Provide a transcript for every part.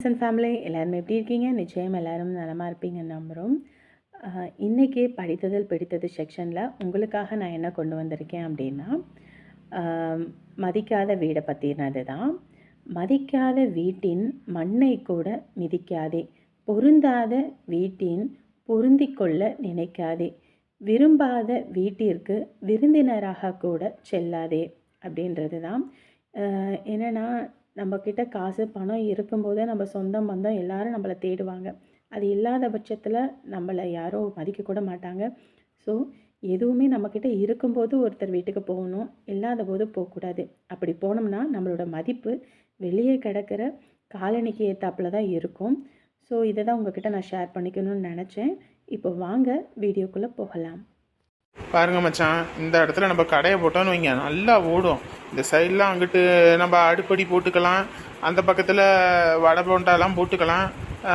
Friends and family எல்லாருமே எப்படி இருக்கீங்க? நிச்சயம் எல்லோரும் நலமாக இருப்பீங்கன்னு நம்புகிறோம். இன்றைக்கி படித்ததில் பிடித்தது செக்ஷனில் உங்களுக்காக நான் என்ன கொண்டு வந்திருக்கேன் அப்படின்னா, மதிக்காத வீடை பற்றினது தான். மதிக்காத வீட்டின் மண்ணை கூட மிதிக்காதே, பொருந்தாத வீட்டின் பொருந்திக் கொள்ள நினைக்காதே, விரும்பாத வீட்டிற்கு விருந்தினராக கூட செல்லாதே அப்படின்றது தான். என்னென்னா, நம்மக்கிட்ட காசு பணம் இருக்கும்போது நம்ம சொந்தம் பந்தம் எல்லோரும் நம்மளை தேடுவாங்க. அது இல்லாத பட்சத்தில் நம்மளை யாரும் மதிக்கக்கூட மாட்டாங்க. ஸோ எதுவுமே நம்மக்கிட்ட இருக்கும்போது ஒருத்தர் வீட்டுக்கு போகணும், இல்லாத போது போகக்கூடாது. அப்படி போனோம்னா நம்மளோட மதிப்பு வெளியே கிடக்கிற காலணிக்கு ஏற்றாப்புல தான் இருக்கும். ஸோ இதை தான் உங்ககிட்ட நான் ஷேர் பண்ணிக்கணும்னு நினச்சேன். இப்போ வாங்க வீடியோக்குள்ளே போகலாம். பாருங்க மச்சான், இந்த இடத்துல நம்ம கடையை போட்டோன்னு வைங்க, நல்லா ஓடும். இந்த சைட்லாம் அங்கிட்டு நம்ம அடுப்படி போட்டுக்கலாம், அந்த பக்கத்தில் வடை போண்டாலாம் போட்டுக்கலாம்,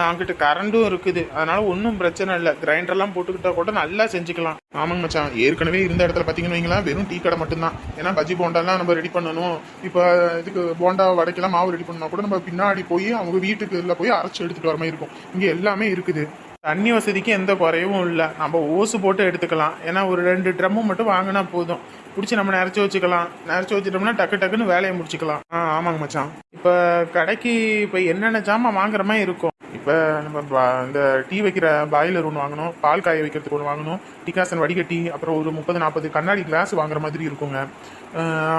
அங்கிட்டு கரண்டும் இருக்குது. அதனால ஒன்றும் பிரச்சனை இல்லை. கிரைண்டர்லாம் போட்டுக்கிட்டா கூட நல்லா செஞ்சுக்கலாம். ஆமாங்க மச்சான், ஏற்கனவே இருந்த இடத்துல பார்த்தீங்கன்னு வைங்களா, வெறும் டீ கடை மட்டும்தான். ஏன்னா பஜ்ஜி போண்டாலாம் நம்ம ரெடி பண்ணணும். இப்போ இதுக்கு போண்டா வடைக்கெல்லாம் மாவு ரெடி பண்ணால் கூட நம்ம பின்னாடி போய் அவங்க வீட்டுக்கு இதில் போய் அரைச்சி எடுத்துகிட்டு வர மாதிரி இருக்கும். இங்கே எல்லாமே இருக்குது. தண்ணி வசதிக்கு எந்த குறையும் இல்லை. நம்ம ஓசு போட்டு எடுத்துக்கலாம். ஏன்னா ஒரு 2 ட்ரம்மு மட்டும் வாங்கினா போதும். பிடிச்சி நம்ம நிறச்சி வச்சுக்கலாம். நிறச்சி வச்சுட்டோம்னா டக்குன்னு வேலையை முடிச்சுக்கலாம். ஆமாங்க மச்சான். இப்போ கடைக்கு இப்போ என்னென்ன ஜாமான் வாங்குற மாதிரி இருக்கும். இப்போ நம்ம இந்த டீ வைக்கிற பாய்லர் ஒன்று வாங்கணும், பால் காய வைக்கிறதுக்கு ஒன்று வாங்கணும், டிகாசன் வடிகட்டி, அப்புறம் ஒரு 30-40 கண்ணாடி கிளாஸ் வாங்குற மாதிரி இருக்குங்க.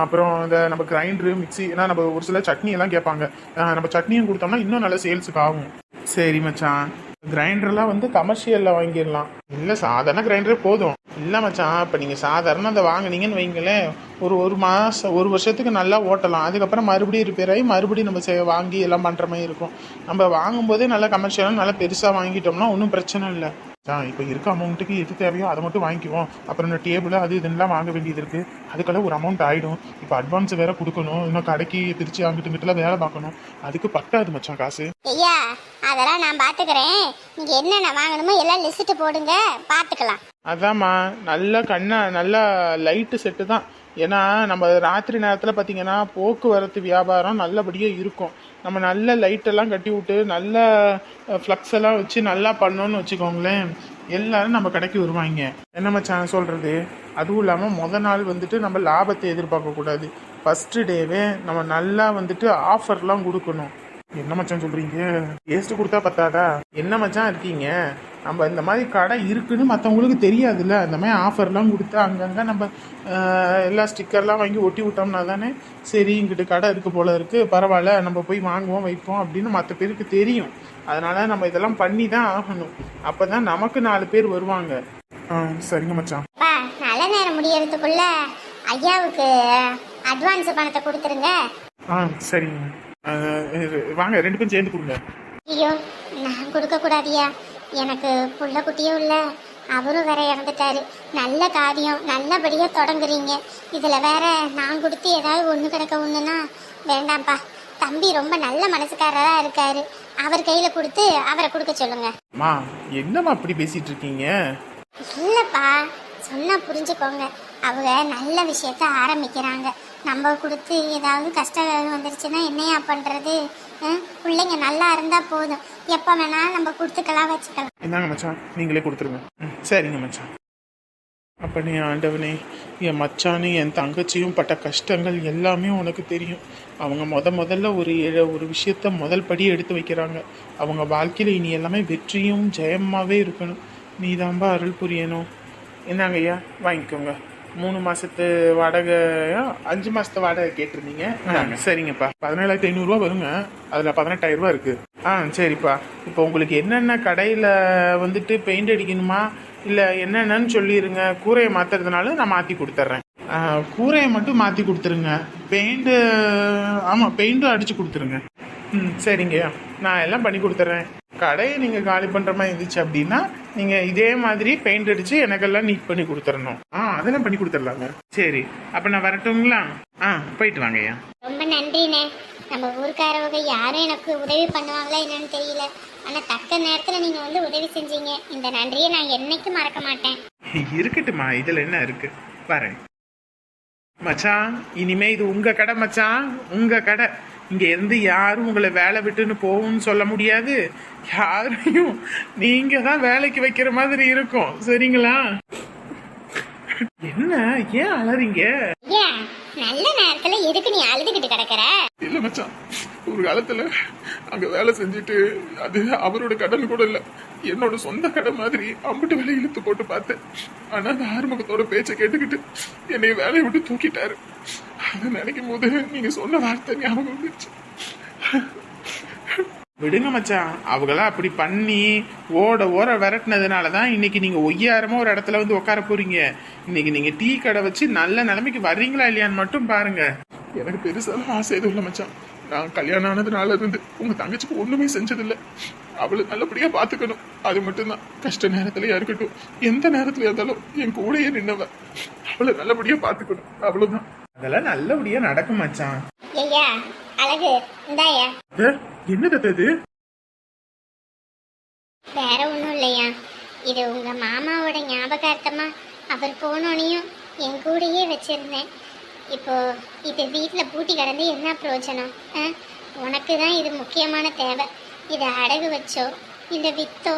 அப்புறம் இந்த நம்ம கிரைண்டரு மிக்சி, ஏன்னா நம்ம ஒரு சில சட்னி எல்லாம் கேட்பாங்க. நம்ம சட்னியும் கொடுத்தோம்னா இன்னும் நல்ல சேல்ஸுக்கு ஆகும். சரி மச்சான், கிரைண்டர்லாம் வந்து கமர்ஷியலில் வாங்கிடலாம். இல்லை சாதாரண கிரைண்டரே போதும். இல்லை மச்சான், இப்போ நீங்கள் சாதாரண அதை வாங்கினீங்கன்னு வைங்களேன், ஒரு மாதம் 1 வருஷத்துக்கு நல்லா ஓட்டலாம். அதுக்கப்புறம் மறுபடியும் ரிப்பேர் ஆகி மறுபடியும் நம்ம வாங்கி எல்லாம் பண்ணுற மாதிரி இருக்கும். நம்ம வாங்கும்போதே நல்லா கமர்ஷியலாக நல்லா பெருசாக வாங்கிட்டோம்னா ஒன்றும் பிரச்சனை இல்லை. இப்போ இருக்க அமௌண்ட்டுக்கு எது தேவையோ அதை மட்டும் வாங்கிக்குவோம். அப்புறம் இந்த டேபிள் அது இதெல்லாம் வாங்க வேண்டியது இருக்குது. அதுக்கெல்லாம் ஒரு அமௌண்ட் ஆகிடும். இப்போ அட்வான்ஸ் வேறு கொடுக்கணும், இன்னும் கடைக்கு திருச்சி அங்கிட்டுலாம் வேலை பார்க்கணும். அதுக்கு பட்டாது மச்சான் காசு. ஐயா, அதெல்லாம் நான் பார்த்துக்கிறேன். நீங்கள் என்னென்ன வாங்கணுமோ எல்லாம் லிஸ்ட்டு போடுங்க, பார்த்துக்கலாம். அதாம்மா, நல்லா லைட்டு செட்டு தான். ஏன்னா நம்ம ராத்திரி நேரத்தில் பார்த்தீங்கன்னா போக்குவரத்து வியாபாரம் நல்லபடியாக இருக்கும். நம்ம நல்ல லைட்டெல்லாம் கட்டி விட்டு நல்ல ஃப்ளக்ஸ் எல்லாம் வச்சு நல்லா பண்ணோன்னு வச்சுக்கோங்களேன், எல்லாரும் நம்ம கடைக்கு வருவாங்க. என்ன மச்சான் சொல்கிறது? அதுவும் இல்லாமல் மொதல் நாள் வந்துட்டு நம்ம லாபத்தை எதிர்பார்க்கக்கூடாது. ஃபஸ்ட்டு டேவே நம்ம நல்லா வந்துட்டு ஆஃபர்லாம் கொடுக்கணும். என்ன மச்சான் சொல்கிறீங்க? டேஸ்ட்டு கொடுத்தா பத்தாதா? என்ன மச்சான் இருக்கீங்க? நம்ம இந்த மாதிரி கடை இருக்குன்னு மற்றவங்களுக்கு தெரியாதுல்ல. இந்த மாதிரி ஆஃபர்லாம் கொடுத்து அங்கங்கே நம்ம எல்லா ஸ்டிக்கர்லாம் வாங்கி ஒட்டி விட்டோம்னா தானே சரி இங்கிட்டு கடை இருக்குது போல இருக்குது, பரவாயில்ல நம்ம போய் வாங்குவோம் வைப்போம் அப்படின்னு மற்ற பேருக்கு தெரியும். அதனால் நம்ம இதெல்லாம் பண்ணி தான் ஆகணும். அப்போ தான் நமக்கு 4 பேர் வருவாங்க. சரிங்க மச்சான். நல்ல நேரம் முடியறதுக்குள்ள ஐயாவுக்கு அட்வான்ஸ் பணத்தை கொடுத்துருங்க. சரிங்க. வாங்க 2 பேரும் சேர்ந்து கொடுங்க. ஐயோ, நான் கொடுக்கக்கூடாதியா. எனக்கு புள்ள குட்டியும் இல்லை, அவரும் வேற இறந்துட்டாரு. நல்ல காரியம் நல்லபடியாக தொடங்குறீங்க. இதில் வேற நான் கொடுத்து ஏதாவது ஒன்று கிடக்க ஒன்றுனா வேண்டாம்ப்பா. தம்பி ரொம்ப நல்ல மனசுக்காரராக இருக்காரு. அவர் கையில் கொடுத்து அவரை கொடுக்க சொல்லுங்க. அம்மா, என்னம்மா அப்படி பேசிட்டு இருக்கீங்க? இல்லைப்பா, சொன்னால் புரிஞ்சுக்கோங்க. அவங்க நல்ல விஷயத்த ஆரம்பிக்கிறாங்க. நம்ம கொடுத்து ஏதாவது கஷ்டம் வந்துருச்சுன்னா என்னையா பண்ணுறது? பிள்ளைங்க நல்லா இருந்தால் போதும், எப்போ வேணாலும் நம்ம கொடுத்துக்கலாம், வச்சுக்கலாம். என்னங்க மச்சான், நீங்களே கொடுத்துருங்க. சரிங்க மச்சான். அப்போ நீ ஆண்டவனே, என் மச்சானு என் தங்கச்சியும் பட்ட கஷ்டங்கள் எல்லாமே உனக்கு தெரியும். அவங்க முதல்ல ஒரு விஷயத்த முதல் படி எடுத்து வைக்கிறாங்க. அவங்க வாழ்க்கையில் இனி எல்லாமே வெற்றியும் ஜெயமாகவே இருக்கணும். நீ தான்பா அருள் புரியணும். என்னங்க ஐயா, வாங்கிக்கோங்க. 3 மாதத்து வாடகையா 5 மாதத்து வாடகை கேட்டிருந்தீங்க. சரிங்கப்பா, 17,500 வருங்க. அதில் 18,000 இருக்குது. சரிப்பா. இப்போ உங்களுக்கு என்னென்ன கடையில் வந்துட்டு பெயிண்ட் அடிக்கணுமா இல்லை என்னென்னு சொல்லிடுங்க. கூரையை மாற்றுறதுனால நான் மாற்றி கொடுத்துட்றேன். கூரையை மட்டும் மாற்றி கொடுத்துருங்க. பெயிண்ட்டு, ஆமாம் பெயிண்ட்டும் அடித்து கொடுத்துருங்க. சரிங்க, நான் எல்லாம் பண்ணி கொடுத்துட்றேன். கடையை நீங்கள் காலி பண்ணுற மாதிரி இருந்துச்சு அப்படின்னா நீங்கள் இதே மாதிரி பெயிண்ட் அடித்து எனக்கெல்லாம் நீட் பண்ணி கொடுத்துடணும். அதெல்லாம் பண்ணி கொடுத்துடலாங்க. சரி, அப்போ நான் வரட்டுங்களா? போயிட்டு வாங்கய்யா. ரொம்ப நன்றிண்ணே. நம்ம ஊருக்காரவங்க யாரும் எனக்கு உதவி பண்ணுவாங்களா என்னன்னு தெரியல, ஆனால் தக்க நேரத்தில் நீங்கள் வந்து உதவி செஞ்சீங்க. இந்த நன்றியை நான் என்னைக்கும் மறக்க மாட்டேன். இருக்கட்டுமா, இதில் என்ன இருக்கு, வரேன். மச்சான், இனிமே இது உங்கள் கடை மச்சான், உங்கள் கடை. இங்க இருந்து யாரும் உங்களை வேலை விட்டுன்னு போகும்னு சொல்ல முடியாது. யாரையும் நீங்க தான் வேலைக்கு வைக்கிற மாதிரி இருக்கும். சரிங்களா? என்ன ஏன் அலறீங்க? ஏன் நல்ல நேரத்துல எதுக்கு நீ அழுதுகிட்டு கிடக்குற? இல்ல மச்சான், ஒரு காலத்துல அங்க வேலை செஞ்சுட்டு அது அவரோட கடன் கூட இல்ல, என்னோட சொந்த கடை மாதிரி அம்பிட்டு வேலை இழுத்து போட்டு பார்த்தேன். ஆனா அந்த ஆறுமுகத்தோட பேச்சை கேட்டுக்கிட்டு என்னை வேலையை விட்டு தூக்கிட்டாரு. அதை நினைக்கும் போது நீங்க சொன்ன வார்த்தை ஞாபகம் வந்துருச்சு. விடுங்க மச்சான், அவங்களாம் அப்படி பண்ணி ஓட விரட்டினதுனாலதான் இன்னைக்கு நீங்க ஒய்யாரமா ஒரு இடத்துல வந்து உட்கார போறீங்க. இன்னைக்கு நீங்க டீ கடை வச்சு நல்ல நிலைமைக்கு வர்றீங்களா இல்லையான்னு மட்டும் பாருங்க. எனக்கு பெருசாலும் ஆசை எதுவும் இல்லை மச்சான். நான் கல்யாணம் ஆனதுனால இருந்து உங்க தங்கச்சிக்கு ஒண்ணுமே செஞ்சதில்லை. அவளை நல்லபடியா பாத்துக்கணும், அது மட்டும்தான். கஷ்ட நேரத்துலயா இருக்கட்டும், எந்த நேரத்துல இருந்தாலும் என் கூடயே நின்னவ, அவளை நல்லபடியா பாத்துக்கணும், அவ்வளவுதான். அதெல்லாம் நல்லபடியா நடக்கும் மச்சான். ஐயா அழகு இந்தாயா. என்னது அது? வேற ஒன்றும் இல்லையா, இது உங்க மாமாவோட ஞாபகார்த்தமா அவர் போனோனையும் என் கூடயே வச்சிருந்தேன். இப்போ இது வீட்டில் பூட்டி கிடந்து என்ன பிரயோஜனம்? உனக்கு தான் இது முக்கியமான தேவை. இதை அடகு வச்சோ இந்த வித்தோ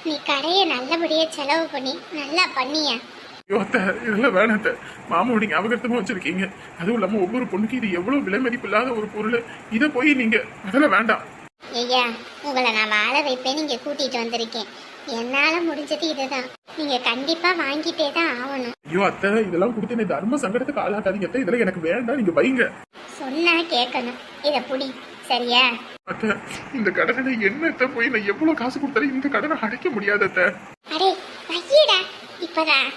நீ கடையை நல்லபடியாக செலவு பண்ணி நல்லா பண்ணியா? இதெல்லாம் வேணாத்த, மாமாவோட ஞாபகத்தமா வச்சிருக்கீங்க. அதுவும் இல்லாம ஒவ்வொரு பொண்ணுக்கு இது எவ்வளவு விலை மதிப்பு இல்லாத ஒரு பொருள். இதை போய் நீங்க அதெல்லாம் வேண்டாம். ஐயா உங்களை நான் வாழ வைப்பேன், நீங்க கூட்டிட்டு வந்திருக்கேன். என்னால முடிஞ்சது இதுதான், நீங்க கண்டிப்பா வாங்கிட்டே தான் ஆகணும். ஐயோ அத்தை, இதெல்லாம் கொடுத்து என்ன தர்ம சங்கடத்துக்கு ஆளாக்காதீங்க அத்தை. இதெல்லாம் எனக்கு வேண்டாம், நீங்க வைங்க. சொன்னா கேட்கணும், இத புடி சரியா? அத்தை, இந்த கடனை என்னத்த போய் நான் எவ்வளவு காசு கொடுத்தாலும் இந்த கடனை அடைக்க முடியாது அத்தை. அடே வையடா, இப்பதான்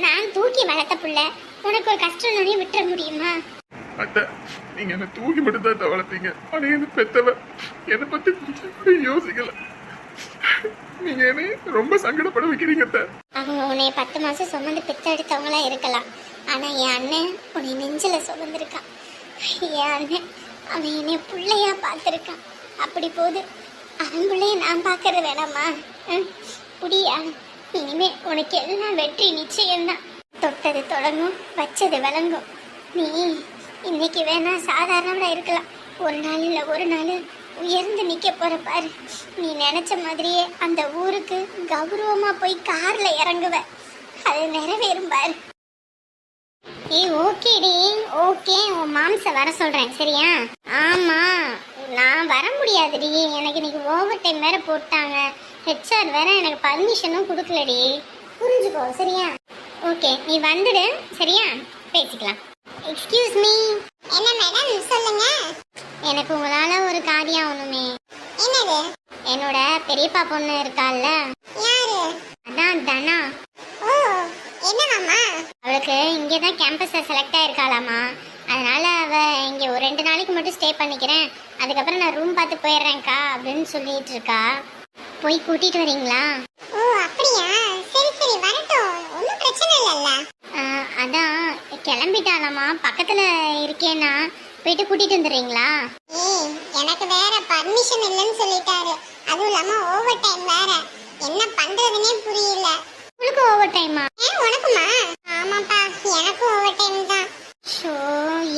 நான் தூக்கி வளர்த்த புள்ள, உனக்கு ஒரு கஷ்டம் விட்டுற முடியுமா? அத்தை, நீங்க என்ன தூக்கி மட்டும் தான் வளர்த்தீங்க. ஆனா என்ன பெத்தவ, என்னை பத்தி கொஞ்சம் கூட யோசிக்கல. நீங்க என்ன ரொம்ப சங்கடப்பட வைக்கிறீங்க அத்தை. அவங்க உன்னை 10 மாசம் சுமந்து பெத்த எடுத்தவங்களா இருக்கலாம், ஆனா என் அண்ணன் உன்னை நெஞ்சில சுமந்திருக்கான். என் அண்ணன் அவன் என்னை பிள்ளையா பார்த்திருக்கான். அப்படி போது அவன் பிள்ளைய நான் பார்க்கறது வேணாமா? புடியா, இனிமே உனக்கு எல்லாம் வெற்றி நிச்சயம்தான். தொட்டது தொடங்கும், வச்சது விளங்கும். நீ இன்னைக்கு வேணா சாதாரணமா இருக்கலாம், ஒரு நாள் இல்லை ஒரு நாள் உயர்ந்து நிக்க போற பாரு. நீ நினைச்ச மாதிரியே அந்த ஊருக்கு கௌரவமா போய் கார்ல இறங்குவ, அது நிறைவேறும் பாரு. ஓகேடி ஓகே, உன் மாம்ச வர சொல்றேன் சரியா? ஆமா நான் வர முடியாதுடி, எனக்கு இன்னைக்கு ஓவர் டைம் வேற போட்டாங்க. ஹெச்ஆர் வேற எனக்கு பர்மிஷனும் கொடுக்கலடி, புரிஞ்சுக்கோ சரியா? ஓகே நீ வந்துடு சரியா, பேசிக்கலாம். Excuse me. என்ன மேடம் சொல்லுங்க. எனக்கு உங்களால ஒரு காரியம் ஆகணுமே. என்னது? என்னோட பெரியப்பா பொண்ணு இருக்கால்ல. யாரு? அதான் தனா. ஓ என்னமாமா? அவளுக்கு இங்கே தான் கேம்பஸ்ல செலக்ட் ஆயிருக்காளாமா. அதனால அவ இங்கே ஒரு 2 நாளைக்கு மட்டும் ஸ்டே பண்ணிக்கிறேன், அதுக்கப்புறம் நான் ரூம் பார்த்து போயிடுறேன்க்கா அப்படின்னு சொல்லிட்டு இருக்கா. போய் கூட்டிட்டு வரீங்களா? ஓ அப்படியா, சரி சரி வரட்டும், ஒன்றும் பிரச்சனை இல்லைல்ல. அதான் கிளம்பிட்டாலாமா, பக்கத்துல இருக்கேன்னா போயிட்டு கூட்டிட்டு வந்துடுறீங்களா? எனக்கு வேற பர்மிஷன் இல்லைன்னு சொல்லிட்டாரு, அதுவும் இல்லாம ஓவர் டைம் வேற, என்ன பண்றதுன்னே புரியல. உங்களுக்கு ஓவர் டைமா? உனக்குமா? ஆமாப்பா எனக்கும் ஓவர் டைம் தான். ஷோ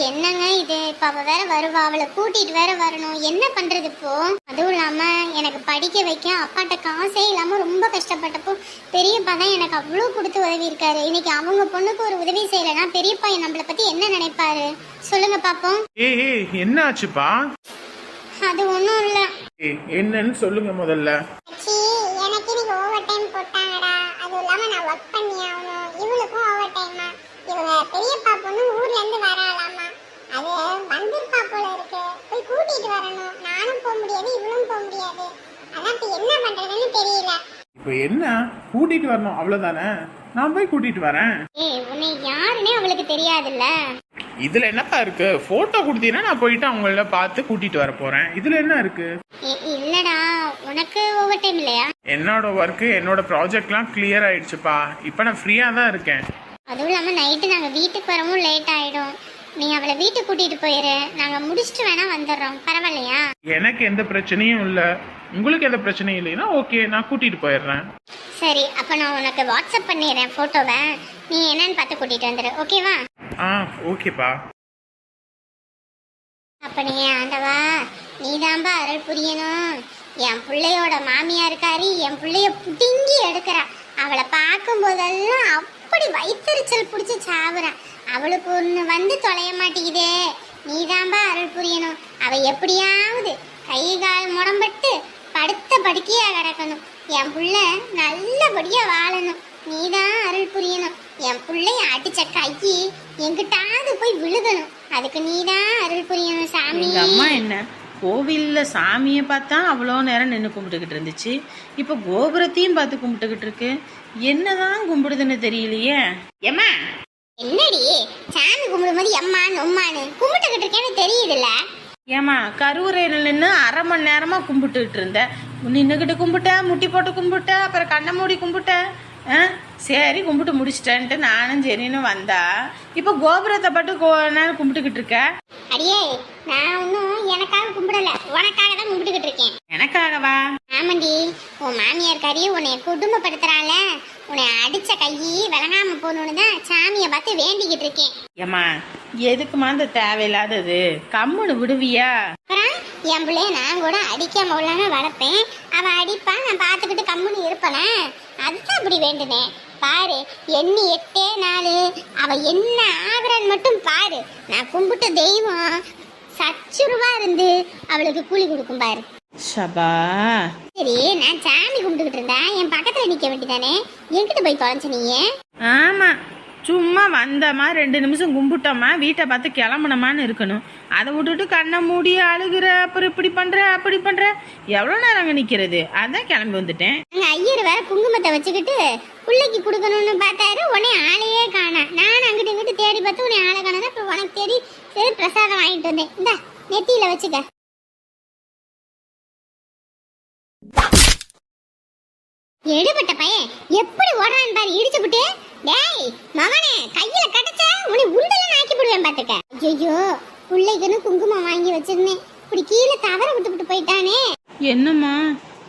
என்னங்க இது, இப்ப அவ வேற வருவா, அவளை கூட்டிட்டு வேற வரணும், என்ன பண்றது இப்போ? அதுவும் இல்லாம எனக்கு படிக்க வைக்க அப்பாட்ட காசே இல்லாம ரொம்ப கஷ்டப்பட்டப்போ பெரியப்பா தான் எனக்கு அவ்வளோ கொடுத்து உதவி இருக்காரு. இன்னைக்கு அவங்க பொண்ணுக்கு ஒரு உதவி செய்யலைன்னா பெரியப்பா நம்மளை பத்தி என்ன நினைப்பாரு சொல்லுங்க பாப்போம். ஏய் என்ன ஆச்சுப்பா? அது ஒண்ணும் இல்ல. என்னன்னு சொல்லுங்க முதல்ல. எனக்கு இன்னைக்கு ஓவர் டைம் போட்டாங்கடா, அதுவும் இல்லாம நான் ஒர்க் பண்ணி ஆகணும், இவளுக்கும் ஓவர் டைமா. இவங்க பெரியப்பா பொண்ணு ஊர்ல இருந்து வராளாமா, அது வந்திருப்பா போல இருக்கு, போய் கூட்டிட்டு வரணும். நானும் போக முடியாது இவளும் போக முடியாது, அதான் இப்ப என்ன பண்றதுன்னு தெரியல. இப்போ என்ன கூட்டிட்டு வரணும் அவ்வளவுதானே, நான் போய் கூட்டிட்டு வரேன். உன்னை யாருன்னே அவளுக்கு தெரியாதுல்ல. இதுல என்னப்பா இருக்கு, போட்டோ கொடுத்தீங்கன்னா நான் போயிட்டு அவங்கள பார்த்து கூட்டிட்டு வர போறேன், இதுல என்ன இருக்கு? இல்லடா உனக்கு ஓவர் டைம் இல்லையா? என்னோட ஒர்க்கு என்னோட ப்ராஜெக்ட்லாம் கிளியர் ஆயிடுச்சுப்பா, இப்போ நான் ஃப்ரீயா தான் இருக்கேன். அதுவும் இல்லாமல் நைட்டு நாங்கள் வீட்டுக்கு வரவும் லேட் ஆகிடும், நீ அவளை வீட்டுக்கு கூட்டிகிட்டு போயிரு, நாங்கள் முடிச்சுட்டு வேணா வந்துடுறோம், பரவாயில்லையா? எனக்கு எந்த பிரச்சனையும் இல்லை, உங்களுக்கு எந்த பிரச்சனையும் இல்லைன்னா ஓகே, நான் கூட்டிகிட்டு போயிடுறேன். சரி அப்போ நான் உனக்கு வாட்ஸ்அப் பண்ணிடுறேன் ஃபோட்டோவை, நீ என்னன்னு பார்த்து கூட்டிகிட்டு வந்துடு, ஓகேவா? ஓகேப்பா. அப்பனே ஆண்டவா, நீதான்பா அருள் புரியணும். என் பிள்ளையோட மாமியா இருக்காரு, என் பிள்ளைய புடுங்கி எடுக்கிறா. அவளை பார்க்கும் போதெல்லாம் அப்படி வயிற்றுச்சல் பிடிச்சி சாவுறான். அவளுக்கு ஒன்று வந்து தொலைய மாட்டேங்குதே. நீதான்பா அருள் புரியணும். அவ எப்படியாவது கை கால் முடம்பட்டு படுத்த படுக்கையா கிடக்கணும். என் புள்ள நல்லபடியா வாழணும். நீதான் அருள் புரியணும். என் பிள்ளைய அடிச்ச கையி எங்கிட்டாவது போய் விழுகணும். அதுக்கு நீதான் அருள் புரியணும் சாமி. எங்கள் அம்மா என்ன கோவிலில் சாமியை பார்த்தா அவ்வளோ நேரம் நின்று கும்பிட்டுக்கிட்டு இருந்துச்சு, இப்போ கோபுரத்தையும் பார்த்து கும்பிட்டுக்கிட்டு இருக்கு. என்னதான் கும்பிடுதுன்னு தெரியலையே. ஏம்மா என்னடி சாமி கும்பிடும்போது எம்மா நொம்மான்னு கும்பிட்டுக்கிட்டு இருக்கேன்னு தெரியுதுல்ல? ஏம்மா கருவறையில் நின்று அரை மணி நேரமாக கும்பிட்டுக்கிட்டு இருந்தேன். நின்றுக்கிட்டு கும்பிட்டேன், முட்டி போட்டு கும்பிட்டேன், அப்புறம் கண்ணை மூடி கும்பிட்டேன். சரி கும்பிட்டு முடிச்சிட்டேன்ட்டு நானும் சரின்னு வந்தா இப்போ கோபுரத்தை பட்டு நேரம் கும்பிட்டுக்கிட்டு இருக்க. அடியே, நான் ஒன்றும் எனக்காக கும்பிடல, உனக்காக தான் கும்பிட்டுக்கிட்டு இருக்கேன். எனக்காகவா? ஆமாண்டி, உன் மாமியார் காரி உன்னை குடும்பப்படுத்துறால, உன்னை அடிச்ச கையி விளங்காம போகணுன்னு தான் சாமியை பார்த்து வேண்டிக்கிட்டு இருக்கேன். ஏம்மா எதுக்குமா இந்த தேவையில்லாதது, கம்முன்னு விடுவியா? அப்புறம் என் பிள்ளைய நான் கூட அடிக்காம உள்ளாம வளர்ப்பேன். அவ அடிப்பா, நான் பார்த்துக்கிட்டு கம்முன்னு இருப்பேனா? அதுதான் அப்படி வேண்டுனேன். பாரு, எண்ணி 8 நாள் அவ என்ன ஆகுறான்னு மட்டும் பாரு. நான் கும்பிட்ட தெய்வம் சச்சுருவா இருந்து அவளுக்கு கூலி கொடுக்கும் பாரு. ஷபா, சரி, நான் சாமி கும்பிட்டுக்கிட்டு இருந்தா என் பக்கத்துல நிக்க வேண்டியதானே, என்கிட்ட போய் தொலைஞ்ச நீயே? ஆமா, சும்மா வந்தோமா 2 நிமிஷம் கும்பிட்டோமா வீட்டை பார்த்து கிளம்பணுமான்னு இருக்கணும். அதை விட்டுட்டு கண்ணை மூடி அழுகிற, அப்புறம் இப்படி பண்ற அப்படி பண்ற, எவ்வளோ நேரம் அங்கே நிற்கிறது? அதான் கிளம்பி வந்துட்டேன். அங்க ஐயர் வேற குங்குமத்தை வச்சுக்கிட்டு பிள்ளைக்கு கொடுக்கணும்னு பார்த்தாரு, உடனே ஆளையே காணா. நான் அங்கிட்டு இங்கிட்டு தேடி பார்த்து உன்னை ஆளை காணாதான். இப்போ உனக்கு தேடி சரி பிரசாதம் வாங்கிட்டு வந்தேன். இந்த நெத்தியில வச்சுக்க. எடுபட்ட பையன் எப்படி ஓடுறான்னு பாரு, இடிச்சு விட்டு. டேய் மகனே, கையில கட்டச்ச உன்னை உண்டெல்லாம் ஆக்கி போடுவேன் பாத்துக்க. ஐயோ, பிள்ளைக்குன்னு குங்குமம் வாங்கி வச்சிருந்தேன், இப்படி கீழே தவற விட்டுவிட்டு போயிட்டானே. என்னம்மா,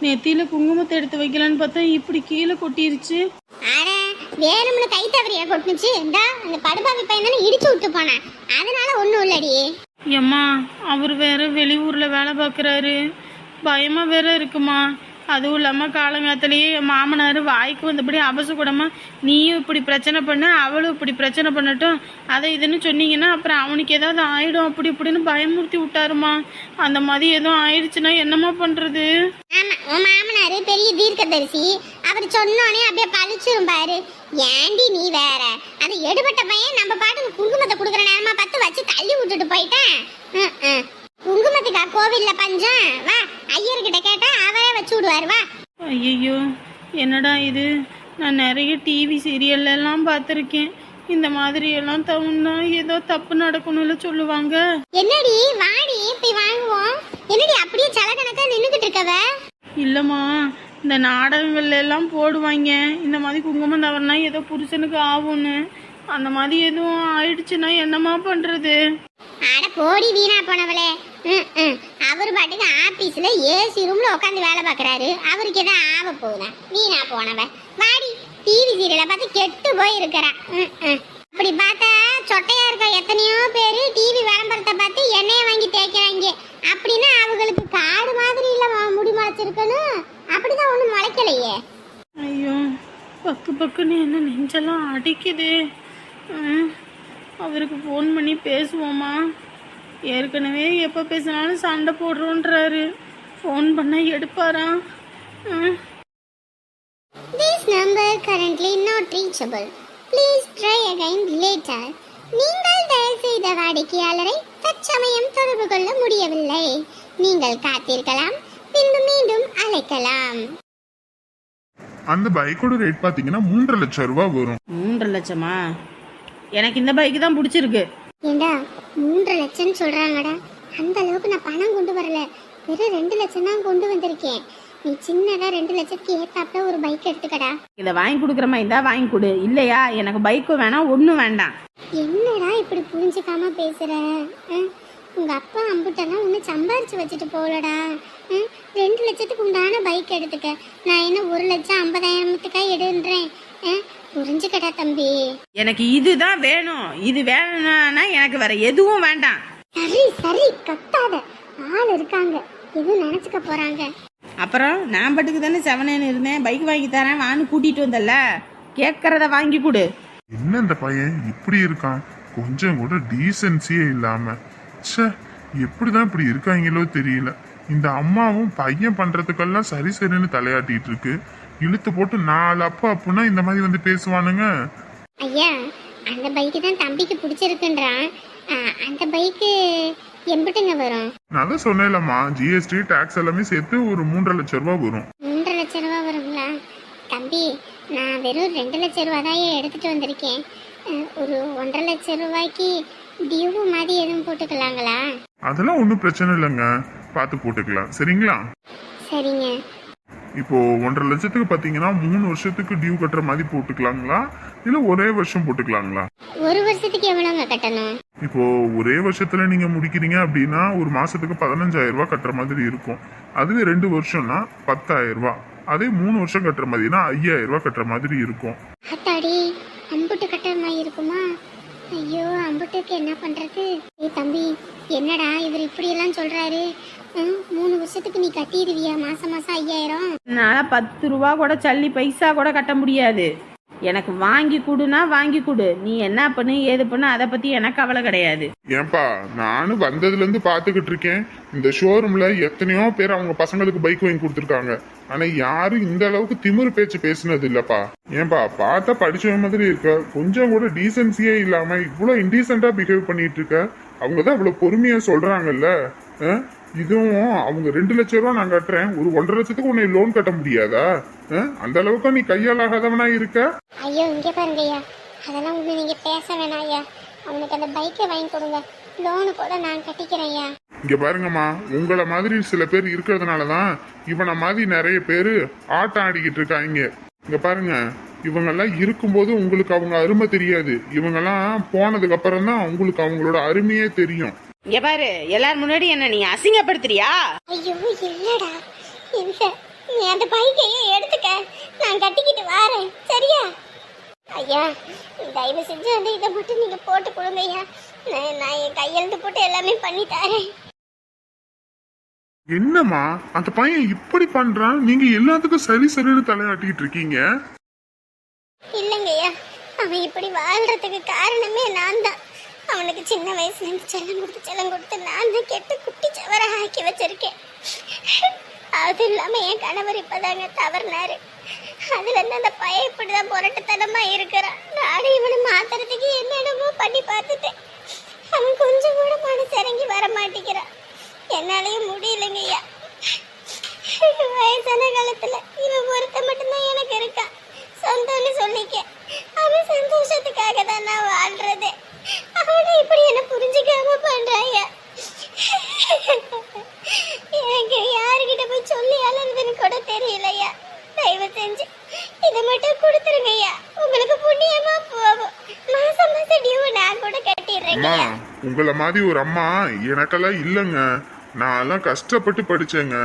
நெத்தியில குங்குமத்தை எடுத்து வைக்கலான்னு பார்த்தா இப்படி கீழே கொட்டிருச்சு. அட, வேணும்னு கை தவறியா கொட்டுனுச்சு. இந்த அந்த படுபாவி பையன் தானே இடிச்சு விட்டு போனேன், அதனால ஒன்றும் இல்லடி. ஏம்மா, அவர் வேற வெளியூர்ல வேலை பார்க்குறாரு, பயமா வேற இருக்குமா. அதுவும் இல்லாமல் காலங்காலத்திலேயே என் மாமனார் வாய்க்கு வந்தபடி அபசக்கூடமா நீயும் இப்படி பிரச்சனை பண்ண, அவளும் இப்படி பிரச்சனை பண்ணட்டும், அதை இதுன்னு சொன்னீங்கன்னா அப்புறம் அவனுக்கு ஏதாவது ஆயிடும் அப்படி இப்படின்னு பயமுறுத்தி விட்டாருமா. அந்த மாதிரி எதுவும் ஆயிடுச்சுன்னா என்னம்மா பண்ணுறது? ஆமா, உன் மாமனாரு பெரிய தீர்க்கதரிசி, அவர் சொன்னோனே அப்படியே பழிச்சிரும் பாரு. ஏண்டி நீ வேற, அந்த எடுபட்ட பையன் நம்ம பாட்டுக்கு குங்குமத்தை கொடுக்குற நேரமா பார்த்து வச்சு தள்ளி விட்டுட்டு போயிட்டேன். குங்குமத்துக்கா கோவில்ல பஞ்சம்? வா, ஐயர்கிட்ட கேட்டா அவரே வச்சு விடுவாரு. வா. ஐயோ, என்னடா இது, நான் நிறைய டிவி சீரியல்லாம் பார்த்துருக்கேன். இந்த மாதிரி எல்லாம் தவுன்னா ஏதோ தப்பு நடக்கணும்னு சொல்லுவாங்க. என்னடி, வாடி போய் வாங்குவோம். என்னடி அப்படியே சலகணக்கா நின்னுகிட்டு இருக்கவ? இல்லைம்மா, இந்த நாடகங்கள்ல எல்லாம் போடுவாங்க இந்த மாதிரி குங்குமம் தவறுனா ஏதோ புருஷனுக்கு ஆகும்னு. அந்த மாதிரி எதுவும் ஆயிடுச்சுன்னா என்னம்மா பண்றது? அட போடி வீணா போனவளே. அவரு பாட்டுக்கு ஆபீஸ்ல ஏசி ரூம்ல உட்காந்து வேலை பாக்குறாரு, அவருக்கு எதாவது ஆக போகுதா? வீணா போனவ. வாடி, டிவி சீரியலை பார்த்து கெட்டு போய் இருக்கிறா. அப்படி பார்த்தா சொட்டையா இருக்க எத்தனையோ பேரு டிவி விளம்பரத்தை பார்த்து எண்ணெயை வாங்கி தேய்க்கிறாங்க. அப்படின்னா அவங்களுக்கு காடு மாதிரி இல்ல முடி முளைச்சிருக்கணும், அப்படிதான் ஒண்ணும் முளைக்கலையே. ஐயோ, பக்கு பக்குன்னு என்ன நெஞ்செல்லாம் அடிக்குது. அவருக்கு ஃபோன் பண்ணி பேசுவோமா? ஏற்கனவே எப்போ பேசினாலும் சண்டை போடுறோன்றாரு, ஃபோன் பண்ணால் எடுப்பாரா? This number currently not reachable. Please try again later. நீங்கள் டயல் செய்த வாடிக்கையாளரை தற்சமயம் தொடர்பு கொள்ள முடியவில்லை. நீங்கள் காத்திருக்கலாம், பின்பு மீண்டும் அழைக்கலாம். அந்த பைக்கோட ரேட் பாத்தீங்கன்னா 3.5 லட்சம் ரூபாய் வரும். 3 லட்சமா? எனக்கு இந்த பைக்கு தான் பிடிச்சிருக்கு. ஏண்டா 3 லட்சம் சொல்றாங்கடா, அந்த அளவுக்கு நான் பணம் கொண்டு வரல, வெறும் 2 லட்சம் தான் கொண்டு வந்திருக்கேன். நீ சின்னதா 2 லட்சத்துக்கு ஏத்தாப்புல ஒரு பைக் எடுத்துக்கடா. இதை வாங்கி கொடுக்குறமா இருந்தா வாங்கி கொடு, இல்லையா எனக்கு பைக்கும் வேணாம் ஒன்றும் வேண்டாம். என்னடா இப்படி புரிஞ்சுக்காம பேசுற? உங்க அப்பா அம்புட்டெல்லாம் ஒன்று சம்பாரிச்சு வச்சுட்டு போகலடா. 2 லட்சத்துக்கு உண்டான பைக் எடுத்துக்க, நான் என்ன 1,50,000த்துக்கா எடுன்றேன். புரிஞ்சுக்கடா தம்பி. எனக்கு இதுதான் வேணும், இது வேணும்னா எனக்கு வேற எதுவும் வேண்டாம். சரி சரி கத்தாத, ஆள் இருக்காங்க, எதுவும் நினைச்சுக்க போறாங்க. அப்புறம் நான் பட்டுக்கு தானே செவனேன்னு இருந்தேன், பைக் வாங்கி தரேன் வான்னு கூட்டிட்டு வந்தல, கேட்கறத வாங்கி கொடு. என்ன இந்த பையன் இப்படி இருக்கான்? கொஞ்சம் கூட டீசென்சியே இல்லாம, ச்சே, எப்படிதான் இப்படி இருக்காங்களோ தெரியல. இந்த அம்மாவும் பையன் பண்றதுக்கெல்லாம் சரி சரின்னு தலையாட்டிட்டு இருக்கு. இழுத்து போட்டு 4 அப்பா அப்படின்னா இந்த மாதிரி வந்து பேசுவானுங்க. ஐயா, அந்த பைக்கு தான் தம்பிக்கு பிடிச்சிருக்குன்றான். அந்த பைக்கு எம்பிட்டுங்க வரும்? நான் தான் சொன்னேன்லம்மா, ஜிஎஸ்டி டாக்ஸ் எல்லாமே சேர்த்து ஒரு 3.5 லட்சம் ரூபாய் வரும். 3 லட்சம் ரூபா வருங்களா? தம்பி, நான் வெறும் 2 லட்சம் ரூபா தான் எடுத்துட்டு வந்திருக்கேன். ஒரு 1.5 லட்சம் ரூபாய்க்கு டியூ மாதிரி எதுவும் போட்டுக்கலாங்களா? அதெல்லாம் ஒன்றும் பிரச்சனை இல்லைங்க, பார்த்து போட்டுக்கலாம். சரிங்களா? சரிங்க. இப்போ 1.5 லட்சத்துக்கு பார்த்தீங்கன்னா 3 வருஷத்துக்கு டியூ கட்டுற மாதிரி போட்டுக்கலாங்களா, இல்லை ஒரே வருஷம் போட்டுக்கலாங்களா? ஒரு வருஷத்துக்கு எவ்வளோங்க கட்டணும்? இப்போ ஒரே வருஷத்துல நீங்க முடிக்கிறீங்க அப்படின்னா ஒரு மாசத்துக்கு 15,000 ரூபாய் கட்டுற மாதிரி இருக்கும். அதுவே 2 வருஷம்னா 10,000 ரூபாய். அதே 3 வருஷம் கட்டுற மாதிரினா 5,000 ரூபாய் கட்டுற மாதிரி இருக்கும். அத்தாடி, அம்புட்டு கட்டுற மாதிரி இருக்குமா? ஐயோ, அம்புட்டுக்கு என்ன பண்றது? ஏய் தம்பி, என்னடா இவர் இப்படி எல்லாம் சொல்றாரு? 3 வருஷத்துக்கு நீ கட்டிடுவியா மாசம் மாசம் 5,000? என்னால் 10 ரூபா கூட சல்லி பைசா கூட கட்ட முடியாது. எனக்கு வாங்கி கொடுனா வாங்கி கொடு, நீ என்ன பண்ணு ஏது பண்ணு அதை பற்றி எனக்கு கவலை கிடையாது. ஏன்பா, நானும் வந்ததுல இருந்து பாத்துக்கிட்டு இருக்கேன். இந்த ஷோரூம்ல எத்தனையோ பேர் அவங்க பசங்களுக்கு பைக் வாங்கி கொடுத்துருக்காங்க. ஆனா யாரும் இந்த அளவுக்கு திமிரு பேச்சு பேசுனது இல்லப்பா. ஏன்பா, பார்த்தா படிச்ச மாதிரி இருக்க, கொஞ்சம் கூட டீசென்சியே இல்லாம இவ்வளவு இன்டீசென்டா பிஹேவ் பண்ணிட்டு இருக்க. அவங்கதான் இவ்வளவு பொறுமையா சொல்றாங்கல்ல. இதுவும் அவங்க 2 லட்சம் ரூபா நான் கட்டுறேன், ஒரு 1.5 லட்சத்துக்கு உன்னை லோன் கட்ட முடியாதா? அந்த அளவுக்கு நீ கையாலாகாதவனா இருக்க. ஐயோ, இங்க பாருங்க ஐயா, அதெல்லாம் ஒண்ணு நீங்க பேச வேணாம் ஐயா. அவனுக்கு அந்த பைக்கை வாங்கி கொடுங்க, லோனு கூட நான் கட்டிக்கிறேன் ஐயா. இங்க பாருங்கம்மா, உங்களை மாதிரி சில பேர் இருக்கிறதுனாலதான் இவனை மாதிரி நிறைய பேரு ஆட்டம் ஆடிக்கிட்டு இருக்காங்க. இங்க பாருங்க, இவங்கெல்லாம் இருக்கும்போது உங்களுக்கு அவங்க அருமை தெரியாது. இவங்கெல்லாம் போனதுக்கு அப்புறம் தான் உங்களுக்கு அவங்களோட அருமையே தெரியும். இங்க பாரு, எல்லாரும் முன்னாடி என்ன நீ அசிங்கப்படுத்துறியா? ஐயோ இல்லடா, இல்ல, நீ அந்த பைக்கையே எடுத்துக்க, நான் கட்டிக்கிட்டு வரேன், சரியா? ஐயா, தயவு செஞ்சு அந்த இதை மட்டும் நீங்க போட்டு கொடுங்க ஐயா. நான் என் கையெழுத்து போட்டு எல்லாமே பண்ணி தரேன். என்னம்மா அந்த பையன் இப்படி பண்றான்? நீங்க எல்லாத்துக்கும் சரி சரின்னு தலையாட்டிட்டு இருக்கீங்க. இல்லைங்க ஐயா, அவன் இப்படி வாழ்றதுக்கு காரணமே நான் தான். அவனுக்கு சின்ன வயசுல இருந்து செல்லம் கொடுத்து நான் தான் கெட்டு குட்டி சவர ஆக்கி வச்சிருக்கேன். அது இல்லாம என் கணவர் இப்பதாங்க தவறினாரு. அதுல இருந்து அந்த பையன் இப்படிதான் புரட்டுத்தனமா இருக்கிறான். நானும் இவனை மாத்துறதுக்கு என்னென்னமோ பண்ணி பார்த்துட்டேன். அவன் கொஞ்சம் கூட மனசு இறங்கி வர மாட்டேங்கிறான். என்னாலயும் முடியலைங்க ஐயா. வயசான காலத்துல இவன் ஒருத்த மட்டும்தான் எனக்கு இருக்கான், சொந்தம்னு சொல்லிக்க. அவன் சந்தோஷத்துக்காக தான் நான் வாழ்றதே. அவனை இப்படி என்ன புரிஞ்சுக்காம பண்றாங்க. எனக்கு யாருக்கிட்ட போய் சொல்லி அழுதுன்னு கூட தெரியலையா. தயவு செஞ்சு இதை மட்டும் கொடுத்துருங்கய்யா, உங்களுக்கு புண்ணியமா போகும். மாசம் மாசம் டியூ நான் கூட கட்டிடுறேன். உங்களை மாதிரி ஒரு அம்மா எனக்கெல்லாம் இல்லைங்க. நான் எல்லாம் கஷ்டப்பட்டு படிச்சேங்க.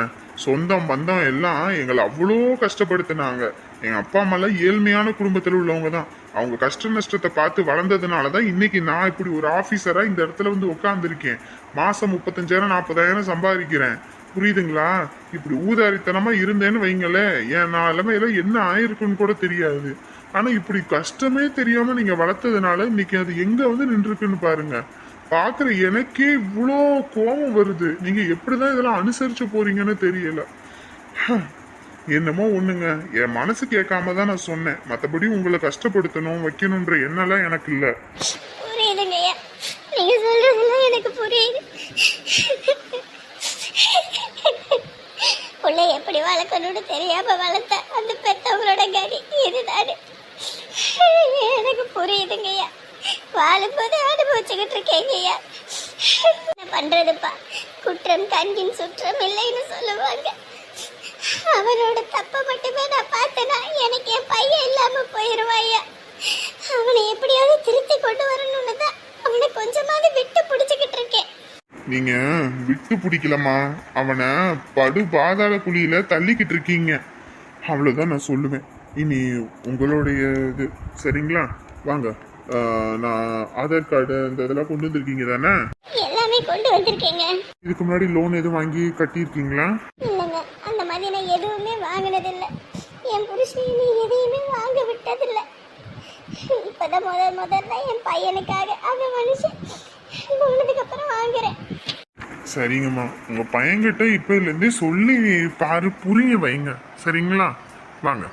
சொந்தம் பந்தம் எல்லாம் எங்களை அவ்வளோ கஷ்டப்படுத்தினாங்க. எங்க அப்பா அம்மாலாம் ஏழ்மையான குடும்பத்தில் உள்ளவங்க தான். அவங்க கஷ்ட நஷ்டத்தை பார்த்து வளர்ந்ததுனால தான் இன்னைக்கு நான் இப்படி ஒரு ஆஃபீஸரா இந்த இடத்துல வந்து உட்காந்துருக்கேன். மாசம் 35,000 40,000 சம்பாதிக்கிறேன். புரியுதுங்களா? இப்படி ஊதாரித்தனமா இருந்தேன்னு வைங்களேன், என் நிலைமையில என்ன ஆயிருக்குன்னு கூட தெரியாது. ஆனா இப்படி கஷ்டமே தெரியாம நீங்க வளர்த்ததுனால இன்னைக்கு அது எங்க வந்து நின்றுருக்குன்னு பாருங்க. பாக்குற எனக்கே இவ்வளோ கோபம் வருது. நீங்க எப்படிதான் இதெல்லாம் அனுசரிச்சு போறீங்கன்னு தெரியல. என்னமோ ஒண்ணுங்க, என் மனசு கேட்காம தான் நான் சொன்னேன். மற்றபடி உங்களை கஷ்டப்படுத்தணும் வைக்கணும்ன்ற எண்ணெல்லாம் எனக்கு இல்ல. புரியுதுங்கய்யா, நீங்க சொல்றதெல்லாம் எனக்கு புரியுது. பிள்ளை எப்படி வளர்க்கணும்னு தெரியாம வளர்த்த அந்த பெத்தவங்களோட கதி இதுதானே. எனக்கு புரியுதுங்கய்யா. வாழும்போது அனுபவிச்சுக்கிட்டு இருக்கேங்கய்யா. என்ன பண்றதுப்பா, குற்றம் கண்ணின் சுற்றம் இல்லைன்னு சொல்லுவாங்க. அவனோட தப்ப மட்டுமே நான் பார்த்தேன்னா எனக்கு என் பையன் இல்லாம போயிருவாயா. அவனை எப்படியாவது திருத்தி கொண்டு வரணும்னு தான் அவனை கொஞ்சமாவது விட்டு பிடிச்சுக்கிட்டு இருக்கேன். நீங்க விட்டு பிடிக்கலமா, அவனை படு பாதாள குழியில தள்ளிக்கிட்டு இருக்கீங்க. அவ்வளவுதான் நான் சொல்லுவேன். இனி உங்களுடைய இது சரிங்களா? வாங்க, நான் ஆதார் கார்டு இந்த இதெல்லாம் கொண்டு வந்திருக்கீங்க தானே? எல்லாமே கொண்டு வந்திருக்கேங்க. இதுக்கு முன்னாடி லோன் எதுவும் வாங்கி கட்டியிருக்கீங்களா? இல்லைங்க, அந்த மாதிரி நான் எதுவுமே வாங்கினதில்லை. என் புருஷன் நீ எதையுமே வாங்க விட்டதில்லை. இப்போதான் முதல்ல என் பையனுக்காக அவன் மனுஷன் போனதுக்கு அப்புறம் வாங்குறேன். சரிங்கம்மா, உங்க பையன்கிட்ட இப்ப இருந்தே சொல்லி பாரு, புரிய வைங்க. சரிங்களா? வாங்க.